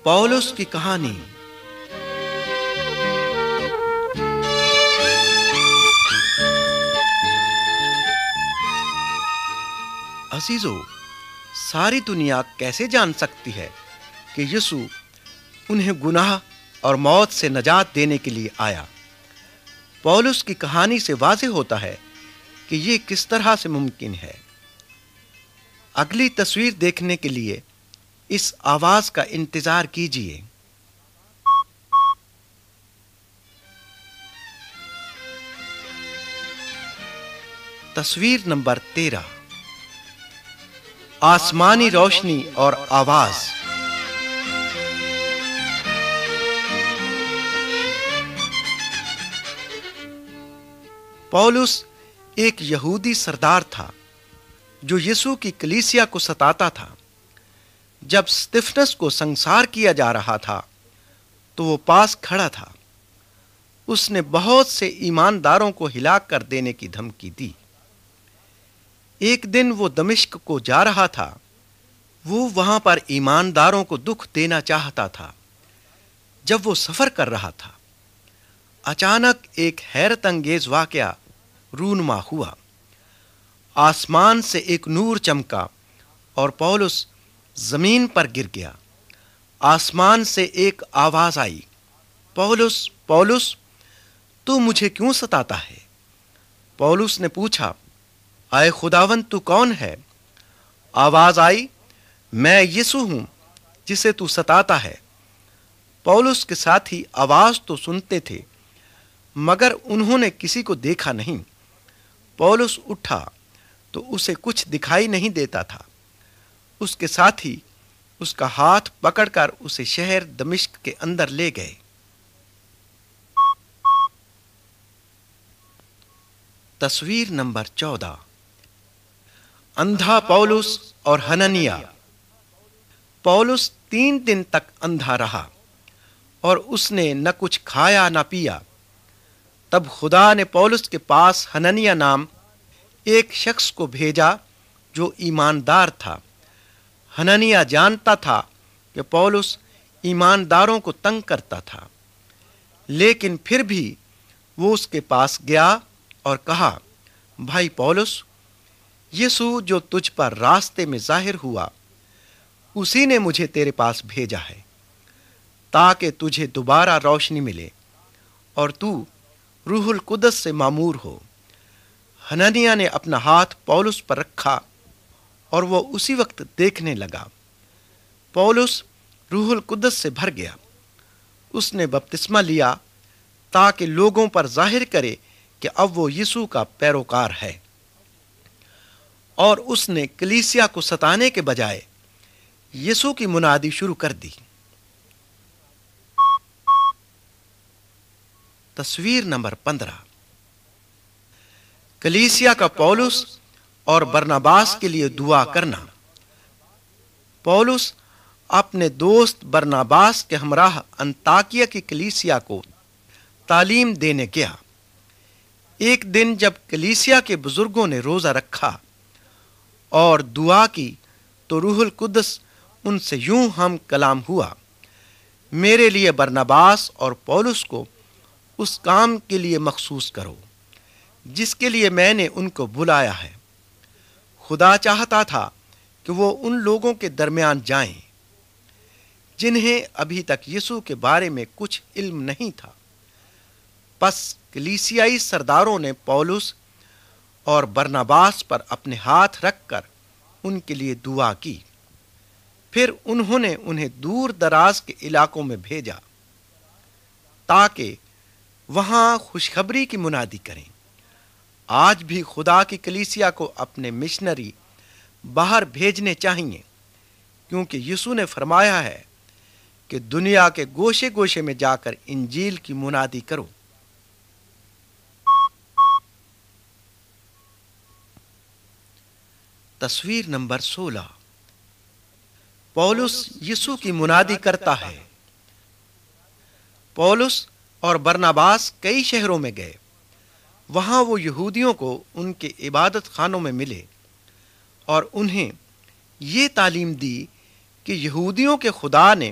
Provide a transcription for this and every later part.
Police کی کہانی۔ عزیزو، ساری دنیا کیسے جان سکتی ہے کہ یسوع انہیں گناہ اور موت سے نجات دینے کے لیے آیا؟ پولس کی کہانی سے واضح ہوتا ہے کہ یہ کس طرح سے ممکن ہے۔ اگلی تصویر دیکھنے کے لیے اس آواز کا انتظار کیجیے۔ تصویر نمبر 13، آسمانی روشنی اور آواز۔ پولس ایک یہودی سردار تھا جو یسوع کی کلیسیا کو ستاتا تھا۔ جب استفنس کو سنسار کیا جا رہا تھا تو وہ پاس کھڑا تھا۔ اس نے بہت سے ایمانداروں کو ہلاک کر دینے کی دھمکی دی۔ ایک دن وہ دمشق کو جا رہا تھا۔ وہ وہاں پر ایمانداروں کو دکھ دینا چاہتا تھا۔ جب وہ سفر کر رہا تھا، اچانک ایک حیرت انگیز واقعہ رونما ہوا۔ آسمان سے ایک نور چمکا اور پولس زمین پر گر گیا۔ آسمان سے ایک آواز آئی، پولس پولس، تو مجھے کیوں ستاتا ہے؟ پولس نے پوچھا، اے خداوند، تو کون ہے؟ آواز آئی، میں یسوع ہوں جسے تو ستاتا ہے۔ پولس کے ساتھی آواز تو سنتے تھے مگر انہوں نے کسی کو دیکھا نہیں۔ پولس اٹھا تو اسے کچھ دکھائی نہیں دیتا تھا۔ اس کے ساتھی اس کا ہاتھ پکڑ کر اسے شہر دمشق کے اندر لے گئے۔ تصویر نمبر 14، اندھا پولس اور حنانیہ۔ پولس 3 دن تک اندھا رہا اور اس نے نہ کچھ کھایا نہ پیا۔ تب خدا نے پولس کے پاس حنانیہ نام ایک شخص کو بھیجا جو ایماندار تھا۔ حنانیہ جانتا تھا کہ پولس ایمانداروں کو تنگ کرتا تھا، لیکن پھر بھی وہ اس کے پاس گیا اور کہا، بھائی پولس، یسوع جو تجھ پر راستے میں ظاہر ہوا، اسی نے مجھے تیرے پاس بھیجا ہے تاکہ تجھے دوبارہ روشنی ملے اور تو روح القدس سے معمور ہو۔ حنانیہ نے اپنا ہاتھ پولس پر رکھا اور وہ اسی وقت دیکھنے لگا۔ پولس روح القدس سے بھر گیا۔ اس نے بپتسمہ لیا تاکہ لوگوں پر ظاہر کرے کہ اب وہ یسوع کا پیروکار ہے، اور اس نے کلیسیا کو ستانے کے بجائے یسوع کی منادی شروع کر دی۔ تصویر نمبر 15، کلیسیا کا پولس اور برناباس کے لیے دعا کرنا۔ پولس اپنے دوست برناباس کے ہمراہ انطاکیہ کی کلیسیا کو تعلیم دینے گیا۔ ایک دن جب کلیسیا کے بزرگوں نے روزہ رکھا اور دعا کی تو روح القدس ان سے یوں ہم کلام ہوا، میرے لیے برناباس اور پولس کو اس کام کے لیے مخصوص کرو جس کے لیے میں نے ان کو بلایا ہے۔ خدا چاہتا تھا کہ وہ ان لوگوں کے درمیان جائیں جنہیں ابھی تک یسوع کے بارے میں کچھ علم نہیں تھا۔ پس کلیسیائی سرداروں نے پولس اور برناباس پر اپنے ہاتھ رکھ کر ان کے لیے دعا کی۔ پھر انہوں نے انہیں دور دراز کے علاقوں میں بھیجا تاکہ وہاں خوشخبری کی منادی کریں۔ آج بھی خدا کی کلیسیا کو اپنے مشنری باہر بھیجنے چاہیے، کیونکہ یسوع نے فرمایا ہے کہ دنیا کے گوشے گوشے میں جا کر انجیل کی منادی کرو۔ تصویر نمبر 16، پولس یسوع کی منادی کرتا ہے۔ پولس اور برناباس کئی شہروں میں گئے۔ وہاں وہ یہودیوں کو ان کے عبادت خانوں میں ملے اور انہیں یہ تعلیم دی کہ یہودیوں کے خدا نے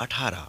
18,